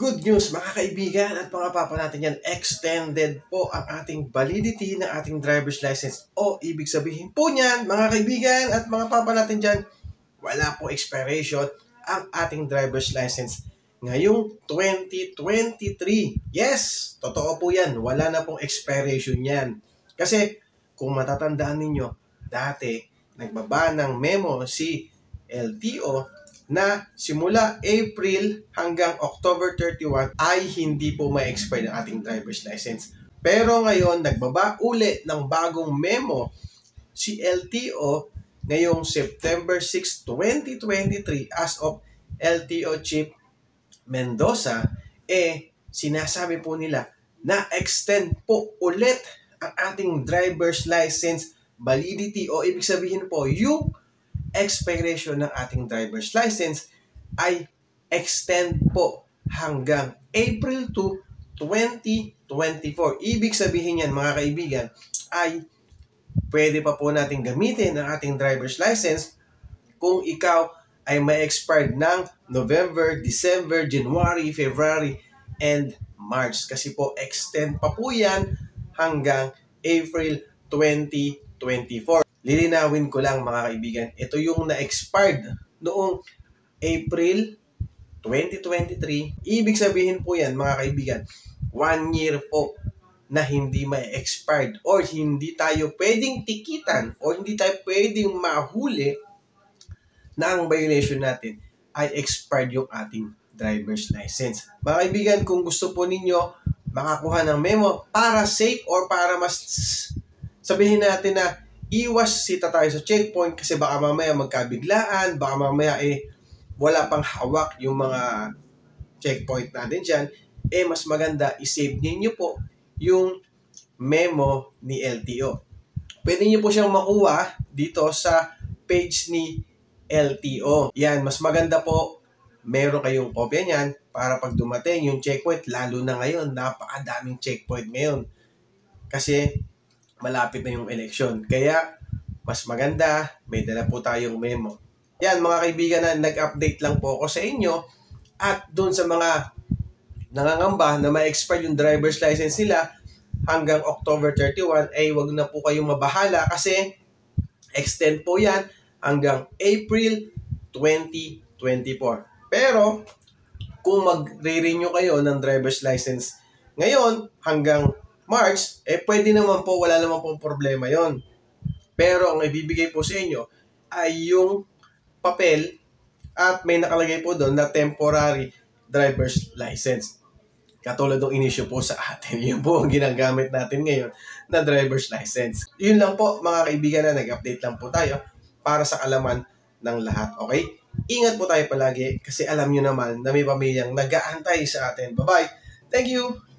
Good news mga kaibigan at mga papa natin yan, extended po ang ating validity ng ating driver's license. O ibig sabihin po niyan mga kaibigan at mga papa natin dyan, wala po expiration ang ating driver's license ngayong 2023. Yes, totoo po yan, wala na pong expiration yan. Kasi kung matatandaan ninyo, dati nagbaba ng memo si LTO na simula April hanggang October 31 ay hindi po ma-expire ang ating driver's license. Pero ngayon, nagbaba uli ng bagong memo si LTO ngayong September 6, 2023 as of LTO Chief Mendoza, sinasabi po nila na extend po ulit ang ating driver's license validity o ibig sabihin po yung expiration ng ating driver's license ay extend po hanggang April 2, 2024. Ibig sabihin yan mga kaibigan ay pwede pa po natin gamitin ang ating driver's license kung ikaw ay may expired ng November, December, January, February, and March. Kasi po extend pa po yan hanggang April 2024. Lilinawin ko lang mga kaibigan, ito yung na-expired noong April 2023. Ibig sabihin po yan mga kaibigan, 1 year po na hindi ma-expired or hindi tayo pwedeng tikitan o hindi tayo pwedeng mahuli na ang violation natin ay expired yung ating driver's license. Mga kaibigan, kung gusto po ninyo makakuha ng memo para safe or para mas sabihin natin na iwas sita tayo sa checkpoint kasi baka mamaya magkabiglaan, baka mamaya wala pang hawak yung mga checkpoint natin dyan, mas maganda isave ninyo po yung memo ni LTO. Pwede nyo po siyang makuha dito sa page ni LTO. Yan, mas maganda po meron kayong kopya niyan para pag dumating yung checkpoint, lalo na ngayon, napakadaming checkpoint ngayon. Kasi malapit na yung election. Kaya, mas maganda, may dala po tayong memo. Yan, mga kaibigan, na nag-update lang po ako sa inyo. At doon sa mga nangangamba na ma-expire yung driver's license nila hanggang October 31, wag na po kayong mabahala kasi extend po yan hanggang April 2024. Pero, kung magre-renew kayo ng driver's license ngayon hanggang March, pwede naman po, wala naman pong problema yon. Pero ang ibibigay po sa inyo ay yung papel at may nakalagay po doon na temporary driver's license. Katulad ng inisyu po sa atin. Yun po ang ginagamit natin ngayon na driver's license. Yun lang po mga kaibigan, na nag-update lang po tayo para sa kalaman ng lahat. Okay? Ingat po tayo palagi kasi alam nyo naman na may pamilyang nag-aantay sa atin. Bye-bye! Thank you!